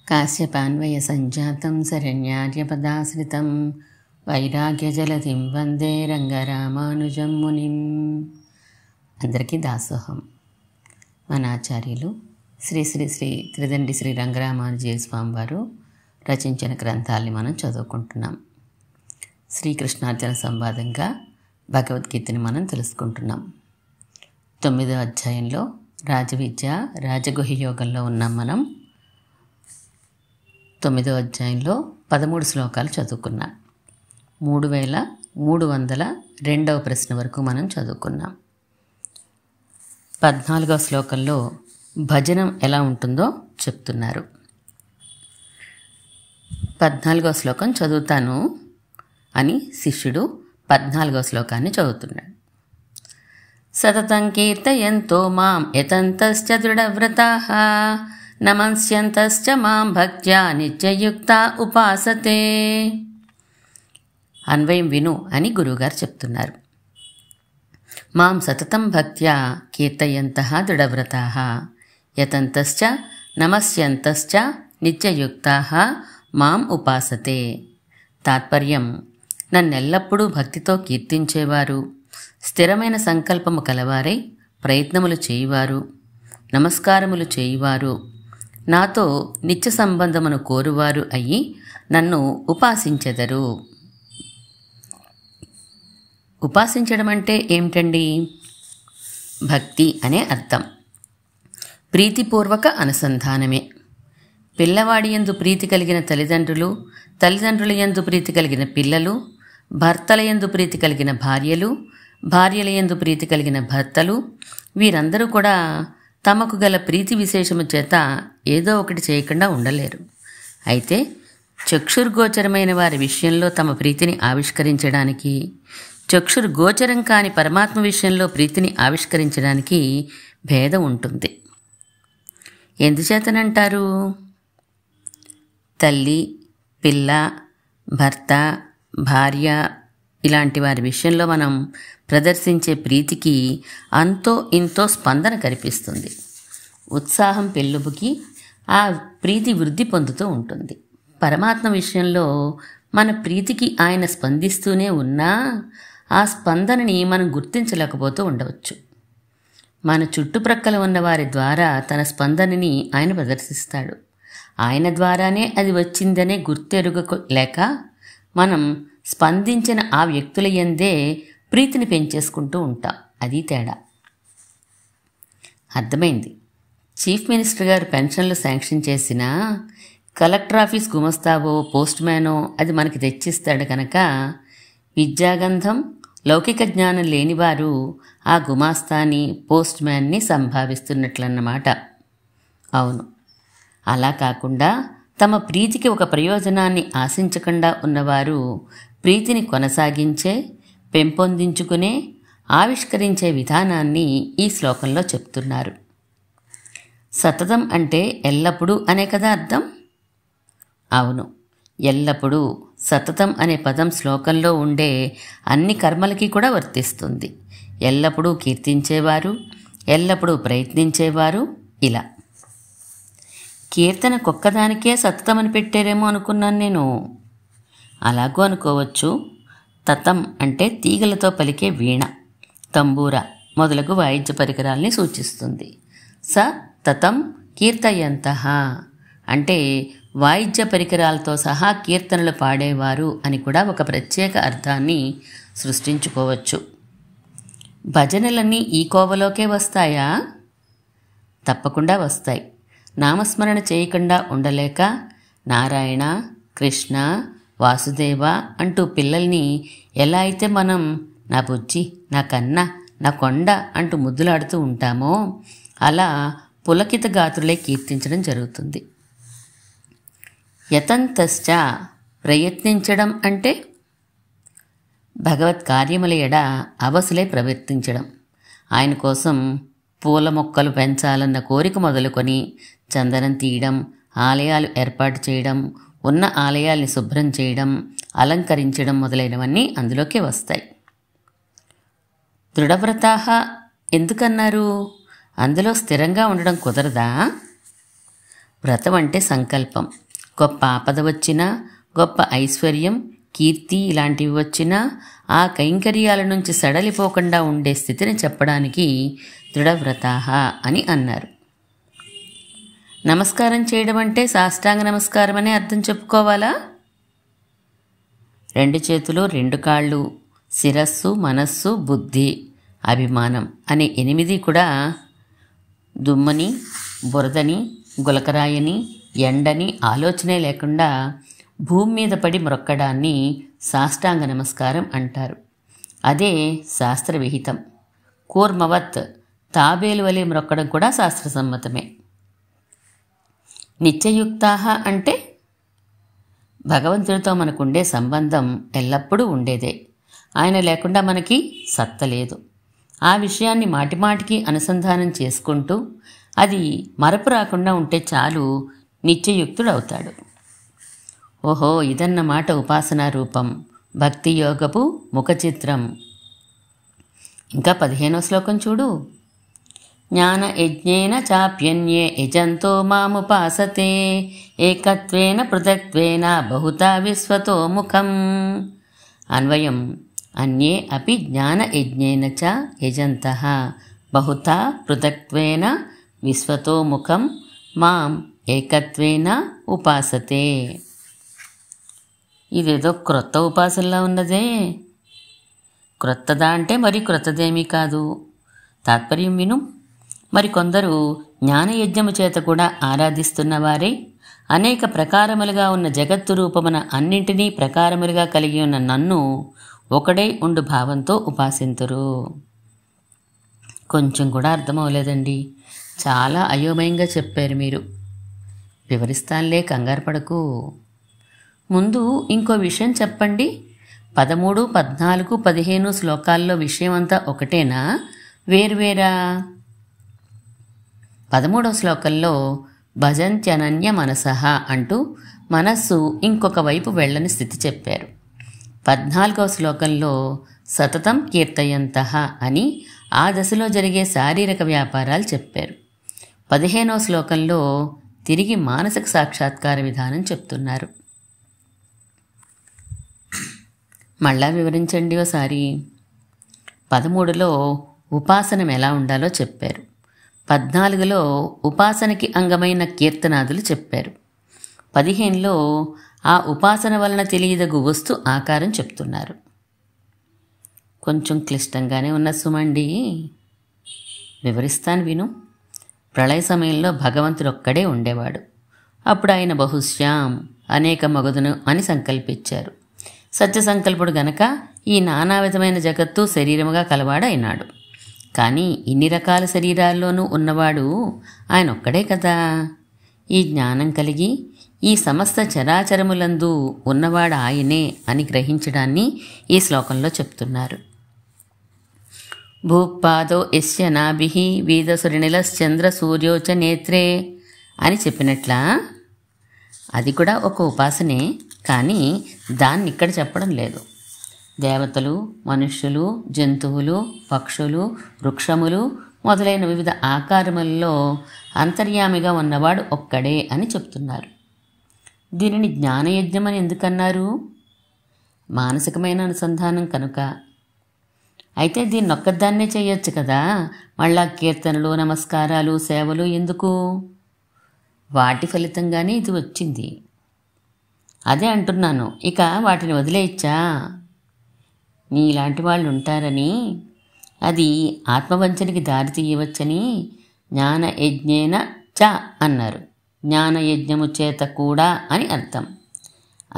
కాశ్యపాన్వయసంజాతం శరణ్యార్యపదాశ్రితం వైరాగ్యజలధిం వందే రంగరామానుజం మునిం. అందరికీ దాసోహం. మన ఆచార్యులు శ్రీ శ్రీ శ్రీ త్రిదండి శ్రీ రంగరామానుజీయ స్వామి వారు రచించిన గ్రంథాలని మనం చదువుకుంటున్నాం. శ్రీకృష్ణార్జున సంవాదంగా భగవద్గీతని మనం తెలుసుకుంటున్నాం. 9వ అధ్యాయంలో రాజవిద్య రాజగుహ్య యోగంలో ఉన్నాం. మనం 9వ అధ్యాయంలో 13 శ్లోకాలు చదువుకున్నాం. 3302వ ప్రశ్న వరకు మనం చదువుకున్నాం. 14వ శ్లోకంలో భజనం ఎలా ఉంటుందో చెప్తున్నారు. 14వ శ్లోకం చదువుతాను అని శిష్యుడు 14వ శ్లోకాన్ని చదువుతున్నాడు. సతతం కీర్తయంతో మాం యతంతశ్చ దృఢవ్రతాః నమస్యంతశ్చ మాం భక్త్యా నిత్యయుక్తా ఉపాసతే. అన్వయం విను అని గురువుగారు చెప్తున్నారు. మాం సతతం భక్త్యా కీర్తయంతః దృఢవ్రతాః యతంతశ్చ నమస్యంతశ్చ నిత్యయుక్తాః మాం ఉపాసతే. తాత్పర్యం: నన్నెల్లప్పుడూ భక్తితో కీర్తించేవారు, స్థిరమైన సంకల్పము కలవారై ప్రయత్నములు చేయువారు, నమస్కారములు చేయువారు, నాతో నిత్య సంబంధమును కోరువారు అయ్యి నన్ను ఉపాసించెదరు. ఉపాసించడం అంటే ఏమిటండి? భక్తి అనే అర్థం. ప్రీతిపూర్వక అనుసంధానమే. పిల్లవాడి యందు ప్రీతి కలిగిన తల్లిదండ్రులు, తల్లిదండ్రుల యందు ప్రీతి కలిగిన పిల్లలు, భర్తల యందు ప్రీతి కలిగిన భార్యలు, భార్యల యందు ప్రీతి కలిగిన భర్తలు, వీరందరూ కూడా తమకు గల ప్రీతి విశేషము చేత ఏదో ఒకటి చేయకుండా ఉండలేరు. అయితే చక్షుర్గోచరమైన వారి విషయంలో తమ ప్రీతిని ఆవిష్కరించడానికి, చక్షుర్గోచరం కాని పరమాత్మ విషయంలో ప్రీతిని ఆవిష్కరించడానికి భేదం ఉంటుంది. ఎందుచేతనంటారు? తల్లి, పిల్ల, భర్త, భార్య ఇలాంటి వారి విషయంలో మనం ప్రదర్శించే ప్రీతికి అంతో ఇంతో స్పందన కనిపిస్తుంది. ఉత్సాహం పెళ్ళుబుకి ఆ ప్రీతి వృద్ధి పొందుతూ ఉంటుంది. పరమాత్మ విషయంలో మన ప్రీతికి ఆయన స్పందిస్తూనే ఉన్నా ఆ స్పందనని మనం గుర్తించలేకపోతూ ఉండవచ్చు. మన చుట్టుప్రక్కల ఉన్న వారి ద్వారా తన స్పందనని ఆయన ప్రదర్శిస్తాడు. ఆయన ద్వారానే అది వచ్చిందనే గుర్తెరుగలేక మనం స్పందించిన ఆ వ్యక్తుల యందే ప్రీతిని పెంచేసుకుంటూ ఉంటాం. అది తేడా. అర్థమైంది. చీఫ్ మినిస్టర్ గారు పెన్షన్లు శాంక్షన్ చేసినా కలెక్టర్ ఆఫీస్ గుమస్తావో పోస్ట్ మ్యానో అది మనకి తెచ్చిస్తాడు కనుక విద్యాగంధం లౌకిక జ్ఞానం లేనివారు ఆ గుమాస్తాని పోస్ట్ మ్యాన్ని సంభావిస్తున్నట్లన్నమాట. అవును, అలా కాకుండా తమ ప్రీతికి ఒక ప్రయోజనాన్ని ఆశించకుండా ఉన్నవారు ప్రీతిని కొనసాగించే, పెంపొందించుకునే, ఆవిష్కరించే విధానాన్ని ఈ శ్లోకంలో చెప్తున్నారు. సతతం అంటే ఎల్లప్పుడూ అనే కదా అర్థం? అవును, ఎల్లప్పుడూ. సతతం అనే పదం శ్లోకంలో ఉండే అన్ని కర్మలకి కూడా వర్తిస్తుంది. ఎల్లప్పుడూ కీర్తించేవారు, ఎల్లప్పుడూ ప్రయత్నించేవారు, ఇలా. కీర్తన కొక్కదానికే సతతమని పెట్టారేమో అనుకున్నాను నేను. అలాగూ అనుకోవచ్చు. తతం అంటే తీగలతో పలికే వీణ, తంబూర మొదలగు వాయిద్య పరికరాల్ని సూచిస్తుంది. స తతం కీర్తయంతః అంటే వాయిద్య పరికరాలతో సహా కీర్తనలు పాడేవారు అని కూడా ఒక ప్రత్యేక అర్థాన్ని సృష్టించుకోవచ్చు. భజనలన్నీ ఈ కోవలోకే వస్తాయా? తప్పకుండా వస్తాయి. నామస్మరణ చేయకుండా ఉండలేక నారాయణ, కృష్ణ, వాసుదేవ అంటూ పిల్లల్ని ఎలా అయితే మనం నా బుజ్జి, నా కన్న, నా కొండ అంటూ ముద్దులాడుతూ ఉంటామో అలా పులకిత గాత్రులై కీర్తించడం జరుగుతుంది. యతంతశ్చ ప్రయత్నించడం అంటే భగవత్ కార్యముల ఎడ అవసులై ప్రవర్తించడం. ఆయన కోసం పూల మొక్కలు పెంచాలన్న కోరిక మొదలుకొని చందనం తీయడం, ఆలయాలు ఏర్పాటు చేయడం, ఉన్న ఆలయాల్ని శుభ్రం చేయడం, అలంకరించడం మొదలైనవన్నీ అందులోకే వస్తాయి. దృఢవ్రతాః ఎందుకన్నారు? అందులో స్థిరంగా ఉండడం కుదరదా? వ్రతం అంటే సంకల్పం. గొప్ప ఆపద వచ్చినా, గొప్ప ఐశ్వర్యం, కీర్తి ఇలాంటివి వచ్చినా ఆ కైంకర్యాల నుంచి సడలిపోకుండా ఉండే స్థితిని చెప్పడానికి దృఢవ్రతాః అని అన్నారు. నమస్కారం చేయడం అంటే సాష్టాంగ నమస్కారం అనే అర్థం చెప్పుకోవాలా? 2 చేతులు, 2 కాళ్ళు, శిరస్సు, మనస్సు, బుద్ధి, అభిమానం అనే 8 కూడా దుమ్మని, బురదని, గులకరాయని, ఎండని ఆలోచనే లేకుండా భూమి మీద పడి మ్రొక్కడాన్ని సాష్టాంగ నమస్కారం అంటారు. అదే శాస్త్రవిహితం. కూర్మవత్ తాబేలు వలె మ్రొక్కడం కూడా శాస్త్రసమ్మతమే. నిత్యయుక్తాః అంటే భగవంతుడితో మనకుండే సంబంధం ఎల్లప్పుడూ ఉండేదే. ఆయన లేకుండా మనకి సత్త లేదు. ఆ విషయాన్ని మాటిమాటికి అనుసంధానం చేసుకుంటూ అది మరపు రాకుండా ఉంటే చాలు నిత్యయుక్తుడవుతాడు. ఓహో, ఇదన్నమాట ఉపాసనా రూపం, భక్తి యోగపు ముఖచిత్రం. ఇంకా 15వ శ్లోకం చూడు. జ్ఞాన యజ్ఞేన చాప్యన్యే యజంతో మాముపాసతే ఏకత్వేన పృథక్త్వేన బహుతా విశ్వతో ముఖం. అన్వయం. అన్యే అపి జ్ఞాన యజ్ఞేన చ యజంతః బహుతా పృథక్త్వేన విశ్వతో ముఖం మాం ఏకత్వేన ఉపాసతే. ఇదేదో క్రొత్త ఉపాసనలా ఉన్నదే. క్రొత్తదా అంటే మరి క్రొత్తదేమీ కాదు. తాత్పర్యం విను. మరికొందరు జ్ఞానయజ్ఞము చేత కూడా ఆరాధిస్తున్నవారే అనేక ప్రకారములుగా ఉన్న జగత్తు రూపమున అన్నింటినీ ప్రకారములుగా కలిగి ఉన్న నన్ను ఒకడే ఉండు భావంతో ఉపాసింతురు. కొంచెం కూడా అర్థమవలేదండి. చాలా అయోమయంగా చెప్పారు మీరు. వివరిస్తానులే, కంగారు పడకు. ముందు ఇంకో విషయం చెప్పండి. 13, 14, 15 శ్లోకాల్లో విషయం అంతా ఒకటేనా, వేర్వేరా? 13వ శ్లోకంలో భజంత్యనన్య మనసః అంటూ మనస్సు ఇంకొక వైపు వెళ్ళని స్థితి చెప్పారు. 14వ శ్లోకంలో సతతం కీర్తయంతః అని ఆ దశలో జరిగే శారీరక వ్యాపారాలు చెప్పారు. 15వ శ్లోకంలో తిరిగి మానసిక సాక్షాత్కార విధానం చెప్తున్నారు. మళ్ళా వివరించండి ఓసారి. 13లో ఉపాసనం ఎలా ఉండాలో చెప్పారు. 14లో ఉపాసనకి అంగమైన కీర్తనాదులు చెప్పారు. 15లో ఆ ఉపాసన వలన తెలియదగు వస్తు ఆకారం చెప్తున్నారు. కొంచెం క్లిష్టంగానే ఉన్న సుమండి. వివరిస్తాను విను. ప్రళయ సమయంలో భగవంతుడొక్కడే ఉండేవాడు. అప్పుడు ఆయన బహుశ్యాం అనేక మగదును అని సంకల్పించారు. సత్య సంకల్పుడు గనక ఈ నానా విధమైన జగత్తు శరీరముగా కలవాడైనాడు. కానీ ఇన్ని రకాల శరీరాల్లోనూ ఉన్నవాడు ఆయన ఒక్కడే కదా. ఈ జ్ఞానం కలిగి ఈ సమస్త చరాచరములందు ఉన్నవాడు ఆయనే అని గ్రహించడాన్ని ఈ శ్లోకంలో చెప్తున్నారు. భూపాదో యస్య నాభిః వీదసురినిలశ్చంద్ర సూర్యోచ నేత్రే అని చెప్పినట్లా అది కూడా ఒక ఉపాసనే. కానీ దాన్ని ఇక్కడ చెప్పడం లేదు. దేవతలు, మనుష్యులు, జంతువులు, పక్షులు, వృక్షములు మొదలైన వివిధ ఆకారములలో అంతర్యామిగా ఉన్నవాడు ఒక్కడే అని చెప్తున్నారు. దీనిని జ్ఞానయజ్ఞం అని ఎందుకన్నారు? మానసికమైన అనుసంధానం కనుక. అయితే దీన్ని ఒక్కదాన్నే చేయొచ్చు కదా. మళ్ళా కీర్తనలు, నమస్కారాలు, సేవలు ఎందుకు? వాటి ఫలితంగానే ఇది వచ్చింది. అదే అంటున్నాను. ఇక వాటిని వదిలేయచ్చా? నీలాంటి వాళ్ళు ఉంటారని, అది ఆత్మవంచనకి దారి తీయవచ్చని జ్ఞానయజ్ఞేన చ అన్నారు. జ్ఞానయజ్ఞము చేత కూడా అని అర్థం.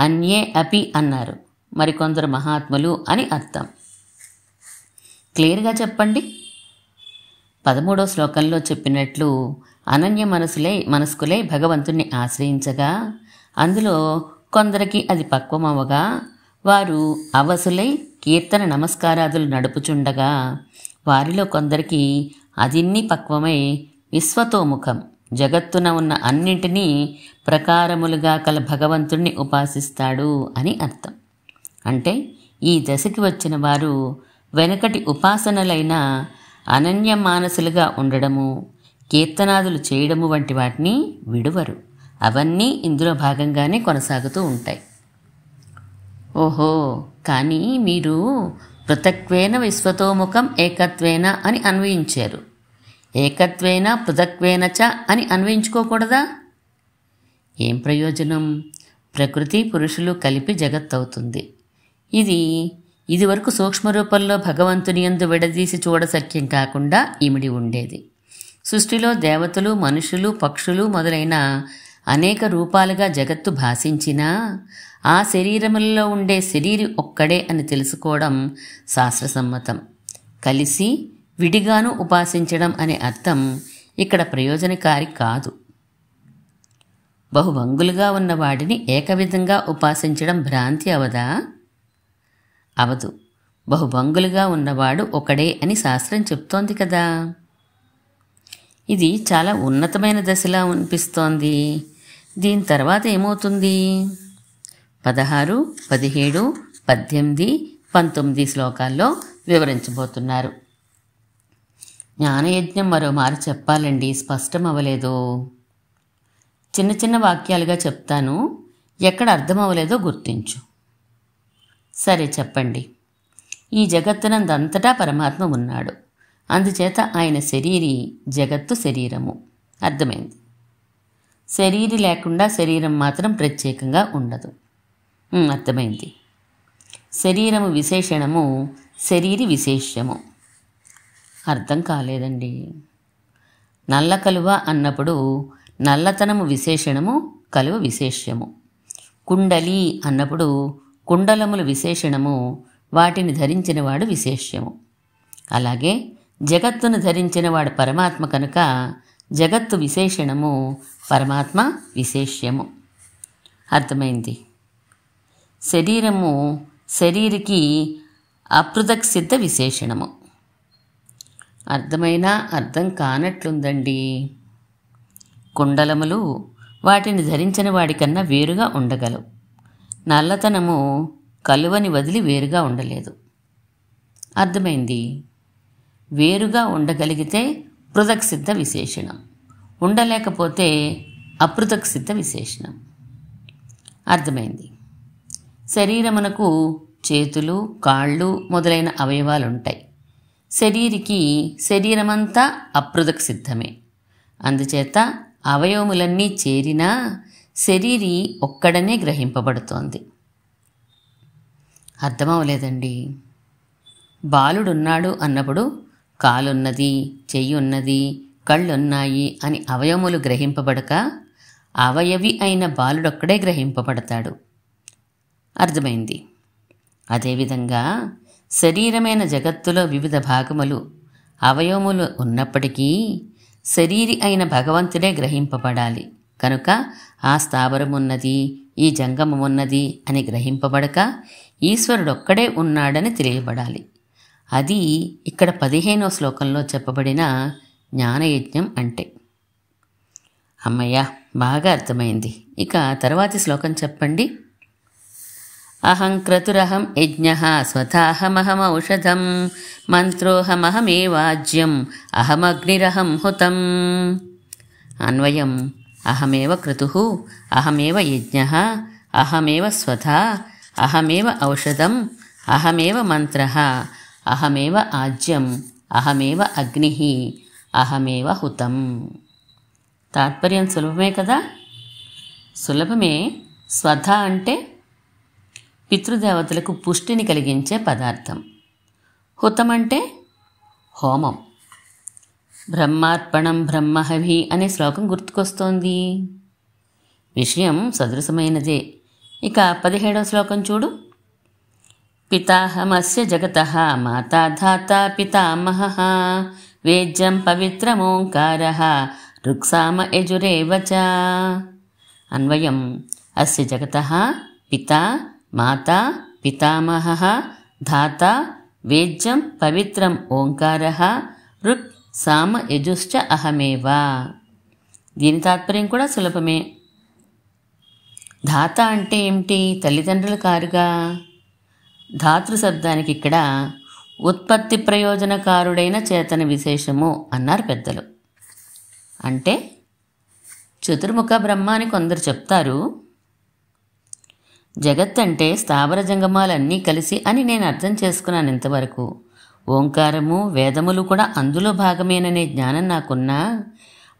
అన్యే అపి అన్నారు. మరికొందరు మహాత్ములు అని అర్థం. క్లియర్గా చెప్పండి. 13వ శ్లోకంలో చెప్పినట్లు అనన్య మనస్కులై భగవంతుణ్ణి ఆశ్రయించగా అందులో కొందరికి అది పక్వమవగా వారు అవసులై కీర్తన నమస్కారాదులు నడుపుచుండగా వారిలో కొందరికి అదిన్ని పక్వమై విశ్వతోముఖం జగత్తున ఉన్న అన్నింటినీ ప్రకారములుగా కల భగవంతుణ్ణి ఉపాసిస్తాడు అని అర్థం. అంటే ఈ దశకి వచ్చిన వారు వెనకటి ఉపాసనలైన అనన్య మానసులుగా ఉండడము, కీర్తనాదులు చేయడము వంటి వాటిని విడువరు. అవన్నీ ఇందులో భాగంగానే కొనసాగుతూ ఉంటాయి. ఓహో, కానీ మీరు పృథక్వేన విశ్వతోముఖం ఏకత్వేన అని అన్వయించారు. ఏకత్వేన పృథక్వేన చ అని అన్వయించుకోకూడదా? ఏం ప్రయోజనం? ప్రకృతి పురుషులు కలిపి జగత్ అవుతుంది. ఇదివరకు సూక్ష్మరూపంలో భగవంతుని యందు విడదీసి చూడసఖ్యం కాకుండా ఇమిడి ఉండేది. సృష్టిలో దేవతలు, మనుషులు, పక్షులు మొదలైన అనేక రూపాలుగా జగత్తు భాషించినా ఆ శరీరములలో ఉండే శరీరి ఒక్కడే అని తెలుసుకోవడం శాస్త్రసమ్మతం. కలిసి విడిగాను ఉపాసించడం అనే అర్థం ఇక్కడ ప్రయోజనకారి కాదు. బహుభంగులుగా ఉన్న వాడిని ఏకవిధంగా ఉపాసించడం భ్రాంతి అవదా? అవదు. బహుభంగులుగా ఉన్నవాడు ఒకడే అని శాస్త్రం చెప్తోంది కదా. ఇది చాలా ఉన్నతమైన దశలా అనిపిస్తోంది. దీని తర్వాత ఏమవుతుంది? 16, 17, 18, 19 శ్లోకాల్లో వివరించబోతున్నారు. జ్ఞానయజ్ఞం మరోమారు చెప్పాలండి, స్పష్టం అవ్వలేదు. చిన్న చిన్న వాక్యాలుగా చెప్తాను, ఎక్కడ అర్థం అవ్వలేదో గుర్తించు. సరే, చెప్పండి. ఈ జగత్తునందంతటా పరమాత్మ ఉన్నాడు. అందుచేత ఆయన శరీరి, జగత్తు శరీరము. అర్థమైంది. శరీరి లేకుండా శరీరం మాత్రం ప్రత్యేకంగా ఉండదు. అర్థమైంది. శరీరము విశేషణము, శరీరి విశేష్యము. అర్థం కాలేదండి. నల్ల కలువ అన్నప్పుడు నల్లతనము విశేషణము, కలువ విశేష్యము. కుండలి అన్నప్పుడు కుండలములు విశేషణము, వాటిని ధరించినవాడు విశేష్యము. అలాగే జగత్తును ధరించినవాడు పరమాత్మ కనుక జగత్తు విశేషణము, పరమాత్మ విశేష్యము. అర్థమైంది. శరీరము శరీరికి అపృథక్ సిద్ధ విశేషణము. అర్థమైనా అర్థం కానట్లుందండి. కుండలములు వాటిని ధరించిన వాడికన్నా వేరుగా ఉండగలవు. నల్లతనము కలువని వదిలి వేరుగా ఉండలేదు. అర్థమైంది. వేరుగా ఉండగలిగితే పృథక్ సిద్ధ విశేషణం, ఉండలేకపోతే అపృథక్ సిద్ధ విశేషణం. అర్థమైంది. శరీరమునకు చేతులు, కాళ్ళు మొదలైన అవయవాలుంటాయి. శరీరికి శరీరమంతా అపృథక్ సిద్ధమే. అందుచేత అవయవములన్నీ చేరినా శరీరి ఒక్కడనే గ్రహింపబడుతోంది. అర్థమవలేదండి. బాలుడున్నాడు అన్నప్పుడు కాలున్నది, చెయ్యున్నది, కళ్ళున్నాయి అని అవయవములు గ్రహింపబడక అవయవి అయిన బాలుడొక్కడే గ్రహింపబడతాడు. అర్థమైంది. అదేవిధంగా శరీరమైన జగత్తులో వివిధ భాగములు, అవయవములు ఉన్నప్పటికీ శరీరి అయిన భగవంతుడే గ్రహింపబడాలి. కనుక ఆ స్థావరమున్నది, ఈ జంగమమున్నది అని గ్రహింపబడక ఈశ్వరుడొక్కడే ఉన్నాడని తెలియబడాలి. అది ఇక్కడ 15వ శ్లోకంలో చెప్పబడిన జ్ఞానయజ్ఞం అంటే. అమ్మయ్య, బాగా అర్థమైంది. ఇక తర్వాతి శ్లోకం చెప్పండి. అహం క్రతురహం యజ్ఞః స్వతాహమహమౌషధం మంత్రోహమహమేవాజ్యం అహమగ్నిరహం హుతం. అన్వయం. అహమేవ క్రతుః, అహమేవ యజ్ఞః, అహమేవ స్వతా, అహమేవ ఔషధం, అహమేవ మంత్రః, అహమేవ ఆజ్యం, అహమేవ అగ్నిః, అహమేవ హుతం. తాత్పర్యం సులభమే కదా. సులభమే. స్వధ అంటే పితృదేవతలకు పుష్టిని కలిగించే పదార్థం. హుతం అంటే హోమం. బ్రహ్మార్పణం బ్రహ్మహవి అనే శ్లోకం గుర్తుకొస్తోంది. విషయం సదృశమైనదే. ఇక 17వ శ్లోకం చూడు. పితాహమస్య జగతః మాతా ధాతా పితామహః వేద్యం పవిత్రమోంకారః ఋక్సామ యజురేవ చ. అన్వయం. అస్య జగతః పితా, మాతా, పితామహః, ధాతా, వేద్యం పవిత్రం ఓంకారః, ఋక్, సామ, యజుశ్చ అహమేవ. దీని తాత్పర్యం కూడా సులభమే. ధాత అంటే ఏమిటి? తల్లిదండ్రులు కారుగా. ధాతృ శబ్దానికి ఇక్కడ ఉత్పత్తి ప్రయోజనకారుడైన చేతన విశేషము అన్నారు పెద్దలు. అంటే చతుర్ముఖ బ్రహ్మ అని కొందరు చెప్తారు. జగత్ అంటే స్థావర జంగమాలన్నీ కలిసి అని నేను అర్థం చేసుకున్నాను ఇంతవరకు. ఓంకారము వేదములు కూడా అందులో భాగమేననే జ్ఞానం నాకున్నా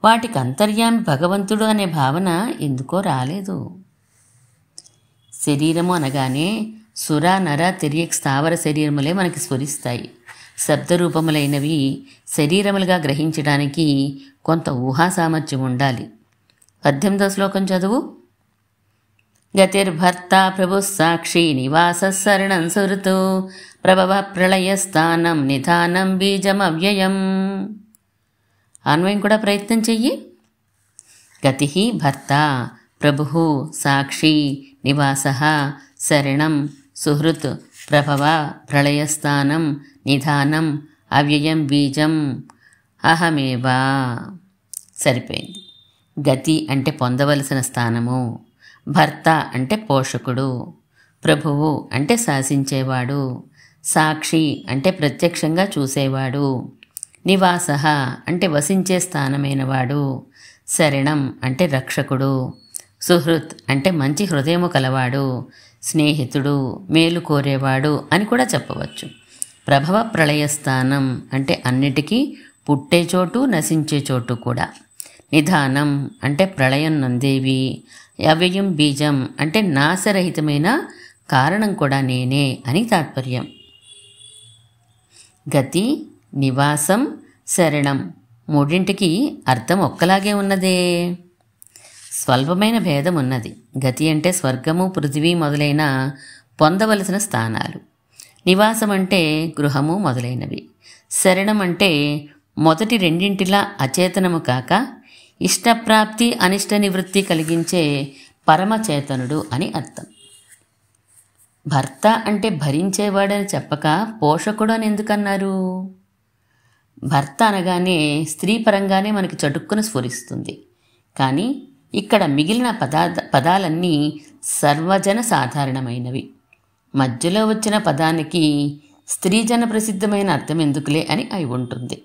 వాటికి అంతర్యామి భగవంతుడు అనే భావన ఎందుకో రాలేదు. శరీరము అనగానే సుర నర తిర్యక్ స్థావర శరీరములే మనకి స్ఫురిస్తాయి. శబ్దరూపములైనవి శరీరములుగా గ్రహించడానికి కొంత ఊహా సామర్థ్యం ఉండాలి. 18వ శ్లోకం చదువు. గతిర్భర్త ప్రభు సాక్షి నివాస శరణం సురుతు ప్రభవ ప్రళయస్థానం నిధానం బీజమవ్యయం. అన్వయం కూడా ప్రయత్నం చెయ్యి. గతి భర్త ప్రభు సాక్షి నివాస శరణం సుహృత్ ప్రభవ ప్రళయస్థానం నిధానం అవ్యయం బీజం అహమేవా. సరిపోయింది. గతి అంటే పొందవలసిన స్థానము, భర్త అంటే పోషకుడు, ప్రభువు అంటే శాసించేవాడు, సాక్షి అంటే ప్రత్యక్షంగా చూసేవాడు, నివాస అంటే వసించే స్థానమైనవాడు, శరణం అంటే రక్షకుడు, సుహృత్ అంటే మంచి హృదయము కలవాడు, స్నేహితుడు, మేలు కోరేవాడు అని కూడా చెప్పవచ్చు. ప్రభవ ప్రళయస్థానం అంటే అన్నిటికీ పుట్టే చోటు నశించే చోటు కూడా. నిధానం అంటే ప్రళయం నందేవి, అవ్యయం బీజం అంటే నాశరహితమైన కారణం కూడా నేనే అని తాత్పర్యం. గతి, నివాసం, శరణం మూడింటికి అర్థం ఒక్కలాగే ఉన్నదే. స్వల్పమైన భేదం ఉన్నది. గతి అంటే స్వర్గము పృథివీ మొదలైన పొందవలసిన స్థానాలు, నివాసం అంటే గృహము మొదలైనవి, శరణం అంటే మొదటి రెండింటిలా అచేతనము కాక ఇష్టప్రాప్తి అనిష్ట నివృత్తి కలిగించే పరమచేతనుడు అని అర్థం. భర్త అంటే భరించేవాడని చెప్పక పోషకుడు అని ఎందుకన్నారు? భర్త అనగానే స్త్రీ పరంగానే మనకి చటుక్కున స్ఫురిస్తుంది. కానీ ఇక్కడ మిగిలిన పదాలన్నీ సర్వజన సాధారణమైనవి. మధ్యలో వచ్చిన పదానికి స్త్రీజన ప్రసిద్ధమైన అర్థం ఎందుకులే అని అయి ఉంటుంది.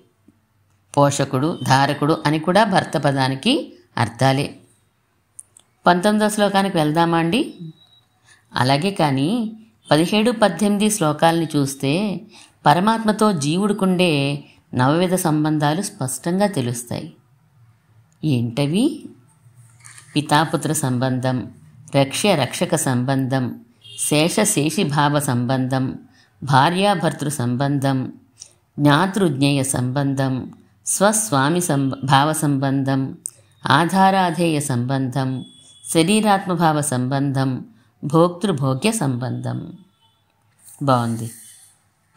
పోషకుడు, ధారకుడు అని కూడా భర్త పదానికి అర్థాలే. 19వ శ్లోకానికి వెళ్దామా అండి? అలాగే కానీ 17, 18 శ్లోకాలని చూస్తే పరమాత్మతో జీవుడికుండే నవవిధ సంబంధాలు స్పష్టంగా తెలుస్తాయి. ఏంటవి? పితాపుత్ర సంబంధం, రక్షక సంబంధం, శేషశేషిభావ సంబంధం, భార్యాభర్తృ సంబంధం, జ్ఞాతృజ్ఞేయ సంబంధం, స్వస్వామి భావ సంబంధం, ఆధారాధేయ సంబంధం, శరీరాత్మభావ సంబంధం, భోక్తృభోగ్య సంబంధం. బాగుంది.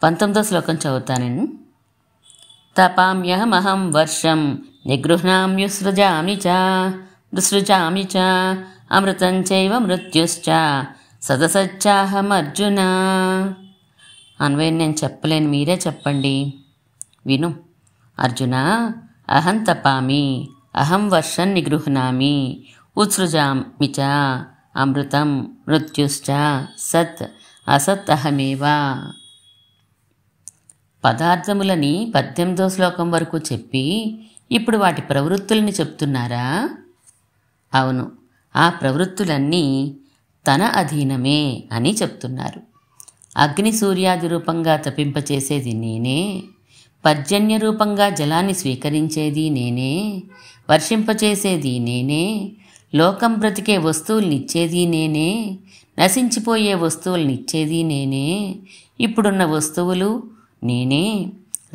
19వ శ్లోకం చదువుతానండి. తపామ్యహమహం వర్షం నిగృహ్ణామ్యుసృజామి చ అమృతం చైవ మృత్యుశ్చ సదసచ్చాహమర్జున. అన్వయం నేను చెప్పలేను, మీరే చెప్పండి. విను. అర్జున, అహం తపామి, అహం వర్షం నిగృహ్ణామి, ఉత్సృజామి చ అమృతం మృత్యుశ్చ సత్ అసత్ అహమేవా. పదార్థములని 18వ శ్లోకం వరకు చెప్పి ఇప్పుడు వాటి ప్రవృత్తుల్ని చెప్తున్నారా? అవును, ఆ ప్రవృత్తులన్నీ తన అధీనమే అని చెప్తున్నారు. అగ్ని సూర్యాది రూపంగా తపింపచేసేది నేనే, పర్జన్య రూపంగా జలాన్ని స్వీకరించేది నేనే, వర్షింపచేసేది నేనే, లోకం బ్రతికే వస్తువులనిచ్చేది నేనే, నశించిపోయే వస్తువులనిచ్చేది నేనే, ఇప్పుడున్న వస్తువులు నేనే,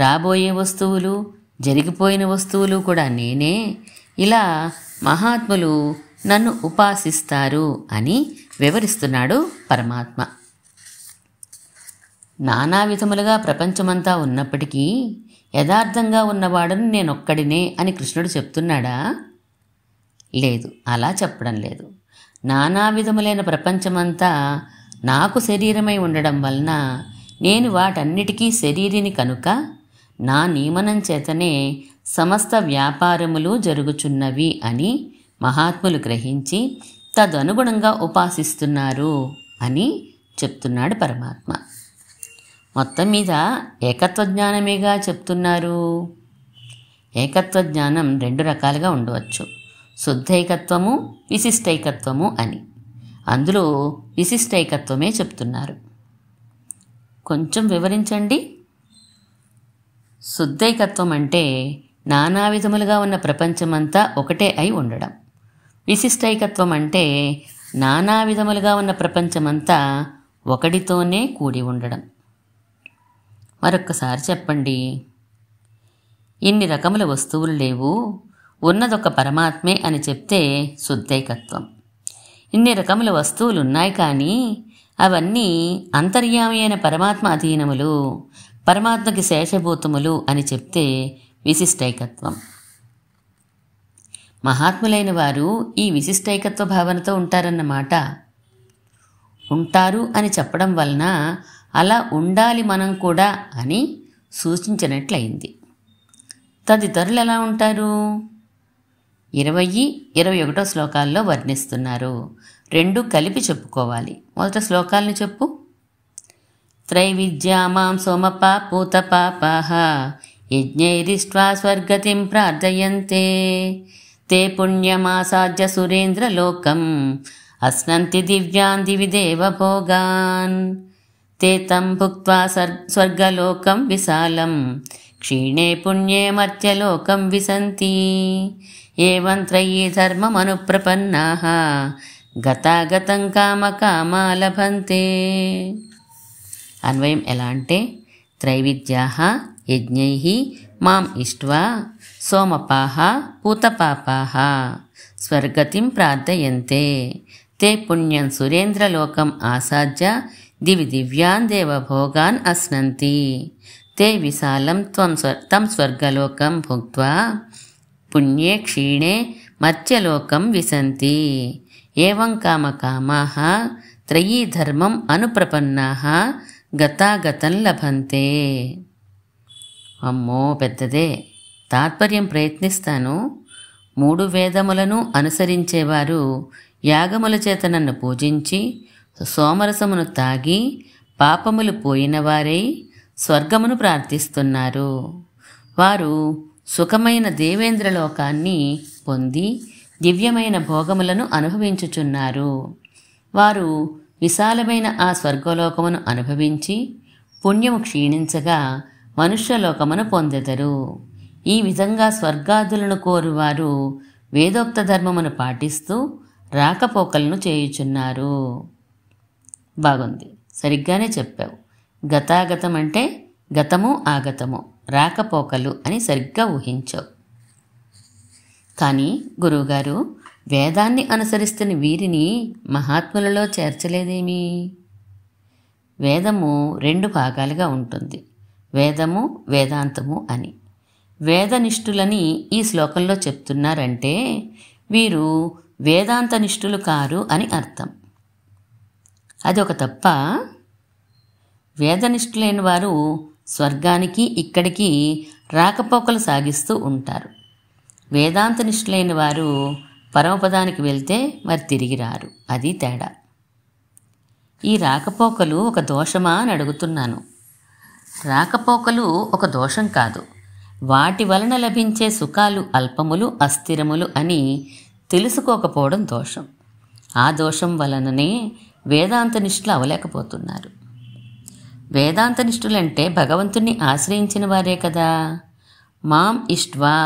రాబోయే వస్తువులు, జరిగిపోయిన వస్తువులు కూడా నేనే. ఇలా మహాత్ములు నన్ను ఉపాసిస్తారు అని వివరిస్తున్నాడు పరమాత్మ. నానా విధములుగా ప్రపంచమంతా ఉన్నప్పటికీ యథార్థంగా ఉన్నవాడను నేనొక్కడినే అని కృష్ణుడు చెప్తున్నాడా? లేదు, అలా చెప్పడం లేదు. నానా విధములైన ప్రపంచమంతా నాకు శరీరమై ఉండడం వలన నేను వాటన్నిటికీ శరీరిని కనుక నా నియమనం చేతనే సమస్త వ్యాపారములు జరుగుచున్నవి అని మహాత్ములు గ్రహించి తదనుగుణంగా ఉపాసిస్తున్నారు అని చెప్తున్నాడు పరమాత్మ. మొత్తం మీద ఏకత్వ జ్ఞానమేగా చెప్తున్నారు. ఏకత్వ జ్ఞానం 2 రకాలుగా ఉండవచ్చు, శుద్ధైకత్వము, విశిష్టైకత్వము అని. అందులో విశిష్టైకత్వమే చెప్తున్నారు. కొంచెం వివరించండి. శుద్ధైకత్వం అంటే నానా విధములుగా ఉన్న ప్రపంచమంతా ఒకటే అయి ఉండడం. విశిష్టైకత్వం అంటే నానా విధములుగా ఉన్న ప్రపంచమంతా ఒకటితోనే కూడి ఉండడం. మరొక్కసారి చెప్పండి. ఇన్ని రకముల వస్తువులు లేవు, ఉన్నదొక పరమాత్మే అని చెప్తే శుద్ధైకత్వం. ఇన్ని రకముల వస్తువులు ఉన్నాయి కానీ అవన్నీ అంతర్యామి అయిన పరమాత్మ అధీనములు, పరమాత్మకి శేషభూతములు అని చెప్తే విశిష్టైకత్వం. మహాత్ములైన వారు ఈ విశిష్టైకత్వ భావనతో ఉంటారన్నమాట. ఉంటారు అని చెప్పడం వలన అలా ఉండాలి మనం కూడా అని సూచించినట్లయింది. తదితరులు ఎలా ఉంటారు? 20, 21 శ్లోకాల్లో వర్ణిస్తున్నారు. 2 కలిపి చెప్పుకోవాలి. మొదట శ్లోకాలను చెప్పు. త్రైవిద్యా మాం సోమపా పూతపాపాః యజ్ఞైరిష్ట్వా స్వర్గతిం ప్రార్థయంతే తే పుణ్యమాసాద్య సురేంద్రలోకం అస్నంతి దివ్యాన్ దివి దేవభోగాన్ తే తం భుక్త్వా స్వర్గలోకం విశాలం క్షీణే పుణ్యే మర్త్యలోకం విశంతి ఏవం త్రయీ ధర్మమనుప్రపన్నాః గతాగతం కామకామా లభంతే. అన్వయం ఎలా అంటే, త్రైవిద్యాః యజ్ఞైః మాం ఇష్ట్వా సోమపాః పూతపాపాః స్వర్గతిం ప్రార్థయంతే తే పుణ్యం సురేంద్రలోకం ఆసాద్య దివి దివ్యాన్ దేవభోగాన్ అస్నంతి తే విశాలం తం స్వర్గలోకం భుక్త్వా పుణ్యే క్షీణే మర్త్యలోకం విశంతి ఏవం కామకామాః త్రయీ ధర్మం అనుప్రపన్నాః గతాగతం లభంతే. అమ్మో పెద్దదే. తాత్పర్యం ప్రయత్నిస్తాను. 3 వేదములను అనుసరించేవారు యాగముల చేత నన్ను పూజించి సోమరసమును తాగి పాపములు పోయినవారై స్వర్గమును ప్రార్థిస్తున్నారు. వారు సుఖమైన దేవేంద్రలోకాన్ని పొంది దివ్యమైన భోగములను అనుభవించుచున్నారు. వారు విశాలమైన ఆ స్వర్గలోకమును అనుభవించి పుణ్యము క్షీణించగా మనుష్యలోకమును పొందెదరు. ఈ విధంగా స్వర్గాదులను కోరువారు వేదోక్త ధర్మమును పాటిస్తూ రాకపోకలను చేయుచున్నారు. బాగుంది, సరిగ్గానే చెప్పావు. గతాగతం అంటే గతము ఆగతము, రాకపోకలు అని సరిగ్గా ఊహించావు. కానీ గురువుగారు, వేదాన్ని అనుసరిస్తున్న వీరిని మహాత్ములలో చేర్చలేదేమి? వేదము 2 భాగాలుగా ఉంటుంది, వేదము వేదాంతము అని. వేదనిష్ఠులని ఈ శ్లోకంలో చెప్తున్నారంటే వీరు వేదాంతనిష్ఠులు కారు అని అర్థం. అది ఒక తప్ప. వేదనిష్ఠులైన వారు స్వర్గానికి ఇక్కడికి రాకపోకలు సాగిస్తూ ఉంటారు. వేదాంతనిష్ఠులైన వారు పరమపదానికి వెళ్తే మరి తిరిగి రారు. అది తేడా. ఈ రాకపోకలు ఒక దోషమా అని అడుగుతున్నాను. రాకపోకలు ఒక దోషం కాదు. వాటి వలన లభించే సుఖాలు అల్పములు, అస్థిరములు అని తెలుసుకోకపోవడం దోషం. ఆ దోషం వలననే వేదాంతనిష్ఠులు అవలేకపోతున్నారు. వేదాంతనిష్ఠులంటే భగవంతుణ్ణి ఆశ్రయించిన వారే కదా. మాం ఇష్ట్వా,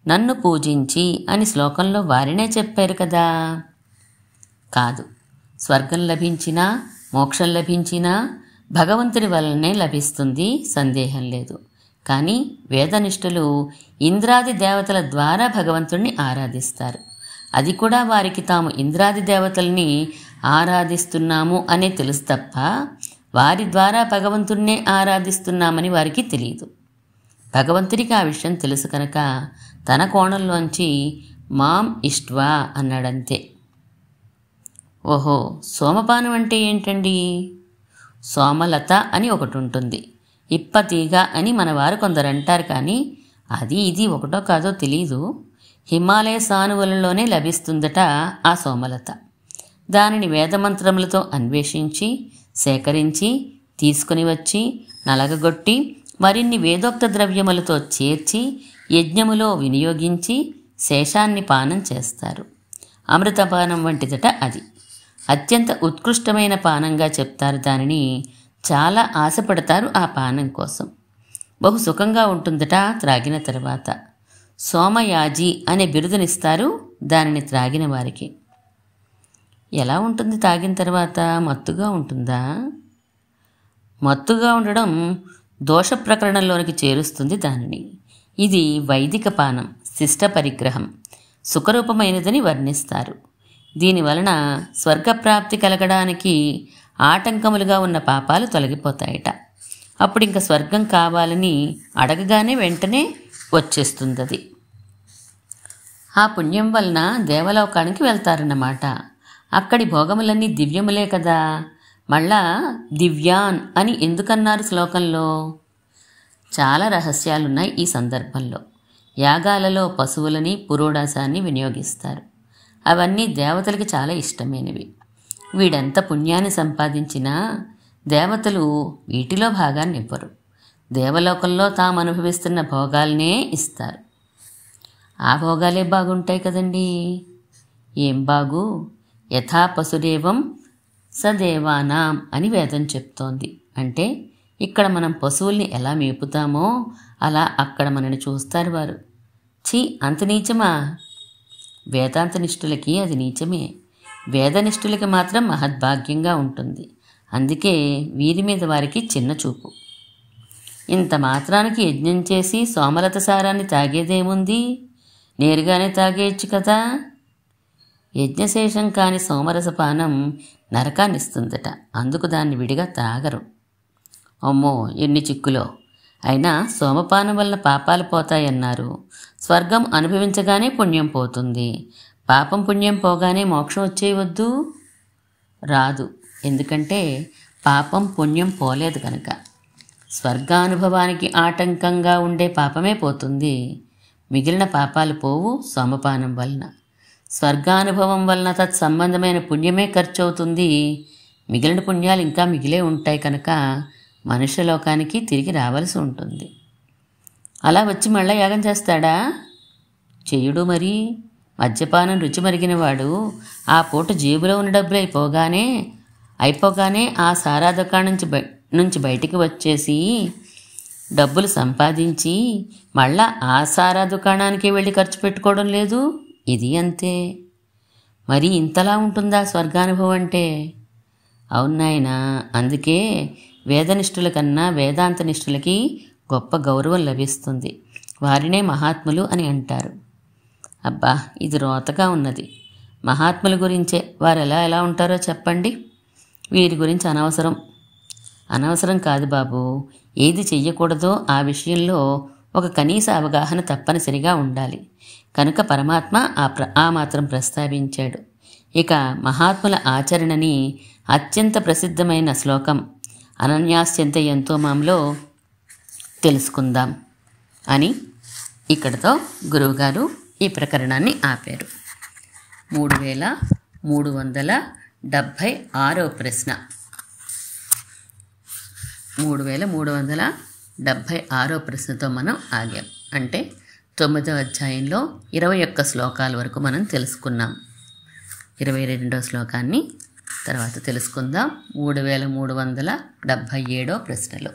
నన్ను పూజించి అని శ్లోకంలో వారినే చెప్పారు కదా. కాదు, స్వర్గం లభించినా మోక్షం లభించినా భగవంతుడి వలనే లభిస్తుంది, సందేహం లేదు. కానీ వేదనిష్ఠులు ఇంద్రాది దేవతల ద్వారా భగవంతుణ్ణి ఆరాధిస్తారు. అది కూడా వారికి తాము ఇంద్రాది దేవతల్ని ఆరాధిస్తున్నాము అనే తెలుసు తప్ప వారి ద్వారా భగవంతుణ్ణే ఆరాధిస్తున్నామని వారికి తెలియదు. భగవంతుడికి ఆ విషయం తెలుసు కనుక తన కోణంలోంచి మాం ఇష్ట్వా అన్నాడంతే. ఓహో, సోమపానం అంటే ఏంటండి? సోమలత అని ఒకటి ఉంటుంది, ఇప్పతీగ అని మన వారు కొందరు అంటారు. కానీ అది ఇది ఒకటో కాదో తెలీదు. హిమాలయ సానువులలోనే లభిస్తుందట ఆ సోమలత. దానిని వేదమంత్రములతో అన్వేషించి సేకరించి తీసుకుని వచ్చి నలగగొట్టి మరిన్ని వేదోక్త ద్రవ్యములతో చేర్చి యజ్ఞములో వినియోగించి శేషాన్ని పానం చేస్తారు. అమృతపానం వంటిదట అది. అత్యంత ఉత్కృష్టమైన పానంగా చెప్తారు దానిని. చాలా ఆశపడతారు ఆ పానం కోసం. బహు సుఖంగా ఉంటుందట త్రాగిన తర్వాత. సోమయాజి అనే బిరుదునిస్తారు దానిని త్రాగిన వారికి. ఎలా ఉంటుంది తాగిన తర్వాత? మత్తుగా ఉంటుందా? మత్తుగా ఉండడం దోష ప్రకరణంలోనికి చేరుస్తుంది దానిని. ఇది వైదిక పానం, శిష్ట పరిగ్రహం, సుఖరూపమైనదని వర్ణిస్తారు. దీనివలన స్వర్గప్రాప్తి కలగడానికి ఆటంకములుగా ఉన్న పాపాలు తొలగిపోతాయట. అప్పుడు ఇంక స్వర్గం కావాలని అడగగానే వెంటనే వచ్చేస్తుంది. ఆ పుణ్యం వలన దేవలోకానికి వెళ్తారన్నమాట. అక్కడి భోగములన్నీ దివ్యములే కదా. మళ్ళా దివ్యాన్ అని ఎందుకన్నారు శ్లోకంలో? చాలా రహస్యాలున్నాయి ఈ సందర్భంలో. యాగాలలో పశువులని, పురోడాసాన్ని వినియోగిస్తారు. అవన్నీ దేవతలకి చాలా ఇష్టమైనవి. వీడెంత పుణ్యాన్ని సంపాదించినా దేవతలు వీటిలో భాగాన్ని ఇవ్వరు. దేవలోకంలో తాము అనుభవిస్తున్న భోగాలనే ఇస్తారు. ఆ భోగాలే బాగుంటాయి కదండి. ఏం బాగు? యథా పశురేవం సదేవానాం అని వేదం చెప్తోంది. అంటే ఇక్కడ మనం పశువుల్ని ఎలా మేపుతామో అలా అక్కడ మనని చూస్తారు వారు. ఛీ, అంత నీచమా? వేదాంతనిష్ఠులకి అది నీచమే. వేదనిష్ఠులకి మాత్రం మహద్భాగ్యంగా ఉంటుంది. అందుకే వీరి మీద వారికి చిన్న చూపు. ఇంత మాత్రానికి యజ్ఞం చేసి సోమలత సారాన్ని తాగేదేముంది? నేరుగానే తాగేయచ్చు కదా. యజ్ఞశేషం కాని సోమరసపానం నరకాన్నిస్తుందట. అందుకు దాన్ని విడిగా తాగరు. అమ్మో, ఎన్ని చిక్కులో! అయినా సోమపానం వలన పాపాలు పోతాయన్నారు. స్వర్గం అనుభవించగానే పుణ్యం పోతుంది. పాపం పుణ్యం పోగానే మోక్షం వచ్చేయవద్దు? రాదు. ఎందుకంటే పాపం పుణ్యం పోలేదు కనుక. స్వర్గానుభవానికి ఆటంకంగా ఉండే పాపమే పోతుంది. మిగిలిన పాపాలు పోవు సోమపానం వలన. స్వర్గానుభవం వలన తత్సంబంధమైన పుణ్యమే ఖర్చు అవుతుంది. మిగిలిన పుణ్యాలు ఇంకా మిగిలే ఉంటాయి కనుక మనుష్యలోకానికి తిరిగి రావాల్సి ఉంటుంది. అలా వచ్చి మళ్ళా యాగం చేస్తాడా? చెయ్యుడు మరి. మద్యపానం రుచి మరిగినవాడు ఆ పూట జేబులో ఉన్న డబ్బులు అయిపోగానే ఆ సారా దుకాణం నుంచి బయటికి వచ్చేసి డబ్బులు సంపాదించి మళ్ళా ఆ సారా దుకాణానికి వెళ్ళి ఖర్చు పెట్టుకోవడం లేదు. ఇది అంతే. మరి ఇంతలా ఉంటుందా స్వర్గానుభవం అంటే? అవునాయనా. అందుకే వేదనిష్ఠుల కన్నా వేదాంతనిష్ఠులకి గొప్ప గౌరవం లభిస్తుంది. వారినే మహాత్ములు అని అంటారు. అబ్బా, ఇది రోతగా ఉన్నది. మహాత్ముల గురించే. వారు ఎలా ఉంటారో చెప్పండి. వీరి గురించి అనవసరం కాదు బాబు. ఏది చెయ్యకూడదో ఆ విషయంలో ఒక కనీస అవగాహన తప్పనిసరిగా ఉండాలి. కనుక పరమాత్మ ఆ మాత్రం ప్రస్తావించాడు. ఇక మహాత్ముల ఆచరణని అత్యంత ప్రసిద్ధమైన శ్లోకం అనన్యాశ్చింత ఎంతో మాంలో తెలుసుకుందాం అని ఇక్కడితో గురువుగారు ఈ ప్రకరణాన్ని ఆపారు. 3376వ ప్రశ్న. 3376వ ప్రశ్నతో మనం ఆగాం. అంటే 9వ అధ్యాయంలో 21 శ్లోకాల వరకు మనం తెలుసుకున్నాం. 22వ శ్లోకాన్ని తర్వాత తెలుసుకుందాం. 3377వ ప్రశ్నలో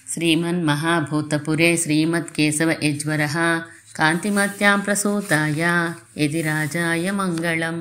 శ్రీమన్మహాభూతపురే శ్రీమత్కేశవ యజ్వరః కాంతిమత్యాం ప్రసూతాయ యది రాజాయ మంగళం.